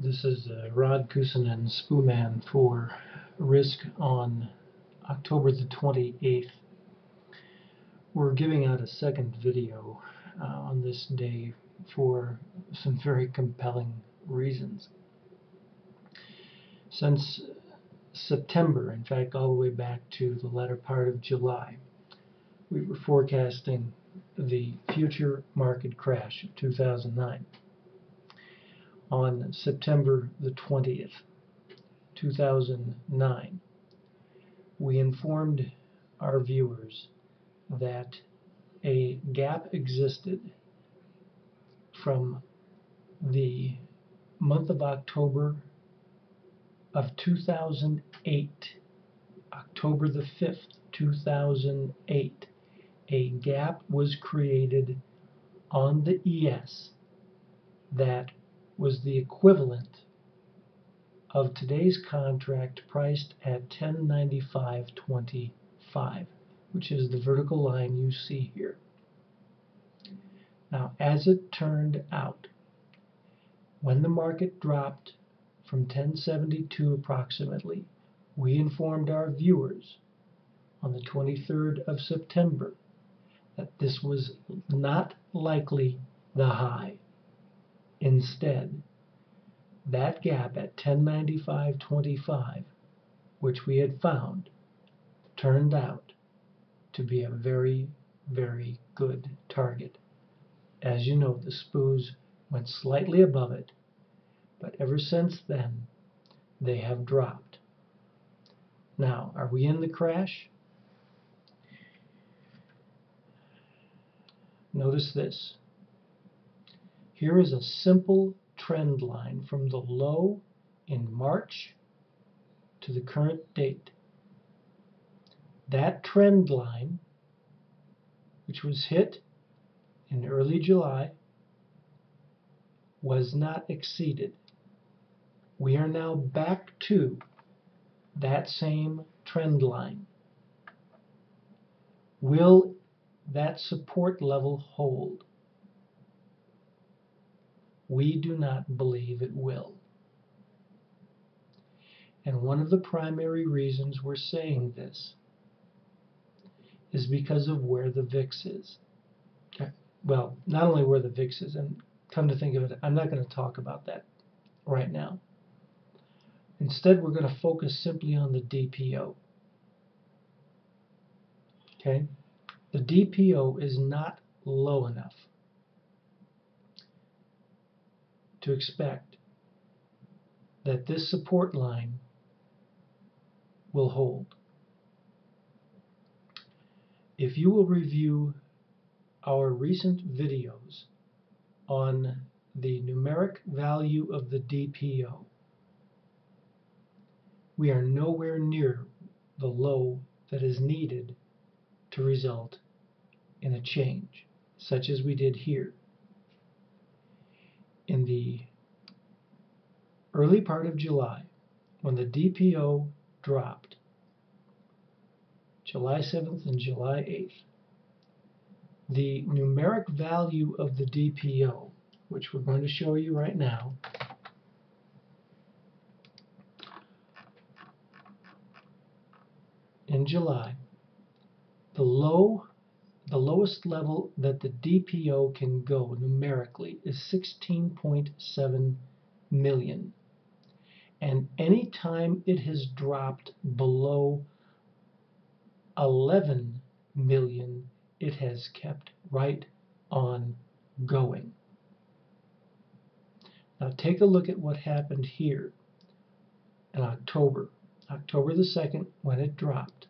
This is Rod Kusanen, Spooman for Risk on October the 28th. We're giving out a second video on this day for some very compelling reasons. Since September, in fact all the way back to the latter part of July, we were forecasting the future market crash of 2009. On September the 20th, 2009, we informed our viewers that a gap existed from the month of October of 2008, October the 5th, 2008, a gap was created on the ES that was the equivalent of today's contract priced at 1095.25, which is the vertical line you see here. Now, as it turned out, when the market dropped from 1072 approximately, we informed our viewers on the 23rd of September that this was not likely the high. Instead, that gap at 1095.25, which we had found, turned out to be a very, very good target. As you know, the SPOOs went slightly above it, but ever since then, they have dropped. Now, are we in the crash? Notice this. Here is a simple trend line from the low in March to the current date. That trend line, which was hit in early July, was not exceeded. We are now back to that same trend line. Will that support level hold? We do not believe it will. And one of the primary reasons we're saying this is because of where the VIX is. Well, not only where the VIX is, and come to think of it, I'm not going to talk about that right now. Instead, we're going to focus simply on the DPO. Okay? The DPO is not low enough to expect that this support line will hold. If you will review our recent videos on the numeric value of the DPO, we are nowhere near the low that is needed to result in a change, such as we did here. In the early part of July, when the DPO dropped, July 7th and July 8th, the numeric value of the DPO, which we're going to show you right now, in July, the lowest level that the DPO can go numerically is 16.7 million. And any time it has dropped below 11 million, it has kept right on going. Now take a look at what happened here in October the 2nd, when it dropped.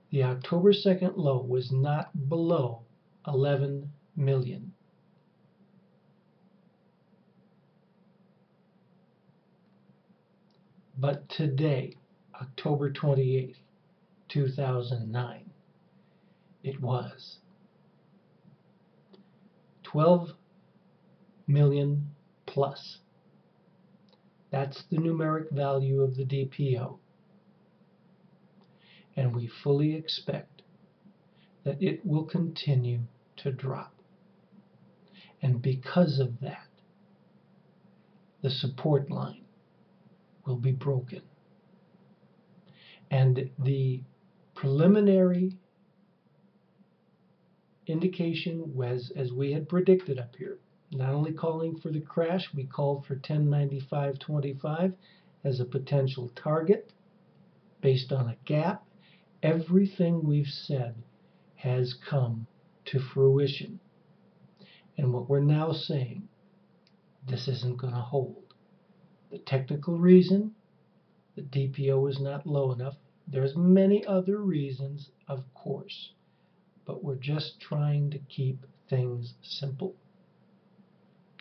The October 2nd low was not below 11 million. But today, October 28th, 2009, it was 12 million plus. That's the numeric value of the DPO. And we fully expect that it will continue to drop. And because of that, the support line will be broken. And the preliminary indication was, as we had predicted up here, not only calling for the crash, we called for 1095.25 as a potential target based on a gap. Everything we've said has come to fruition. And what we're now saying, this isn't going to hold. The technical reason, the DPO is not low enough. There's many other reasons, of course, but we're just trying to keep things simple.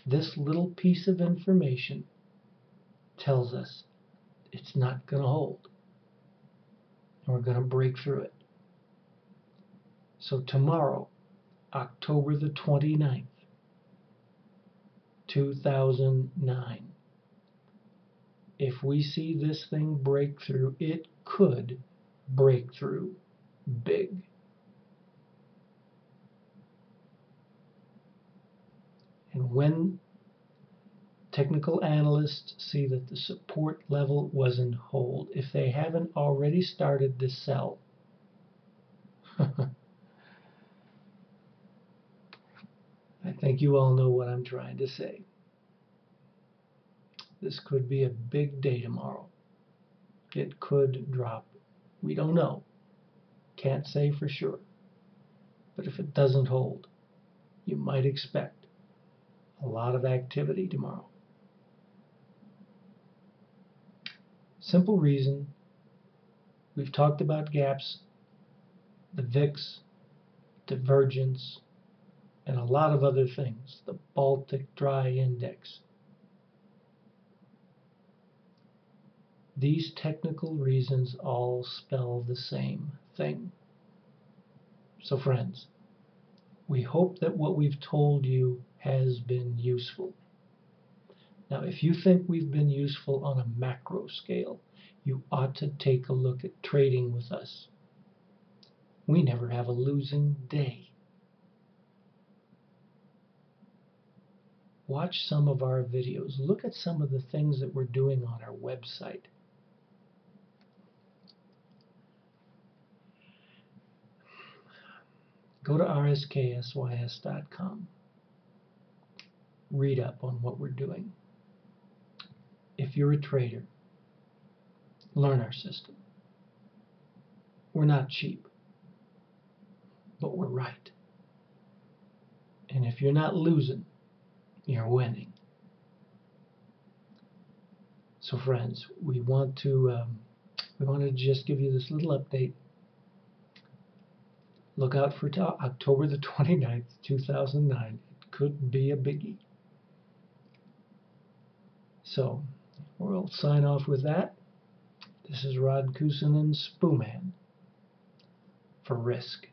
This little piece of information tells us it's not going to hold, and we're going to break through it. So tomorrow, October the 29th, 2009, if we see this thing break through, it could break through big. And when technical analysts see that the support level wasn't hold, if they haven't already started to sell, I think you all know what I'm trying to say. This could be a big day tomorrow. It could drop. We don't know. Can't say for sure. But if it doesn't hold, you might expect a lot of activity tomorrow. Simple reason. We've talked about gaps, the VIX, divergence, and a lot of other things. The Baltic Dry Index. These technical reasons all spell the same thing. So friends, we hope that what we've told you has been useful. Now, if you think we've been useful on a macro scale, you ought to take a look at trading with us. We never have a losing day. Watch some of our videos. Look at some of the things that we're doing on our website. Go to rsksys.com. Read up on what we're doing. If you're a trader, learn our system. We're not cheap, but we're right. And if you're not losing, you're winning. So friends, we want to just give you this little update. Look out for October the 29th, 2009. It could be a biggie. So we'll sign off with that. This is Rod Kusin and Spooman for Risk.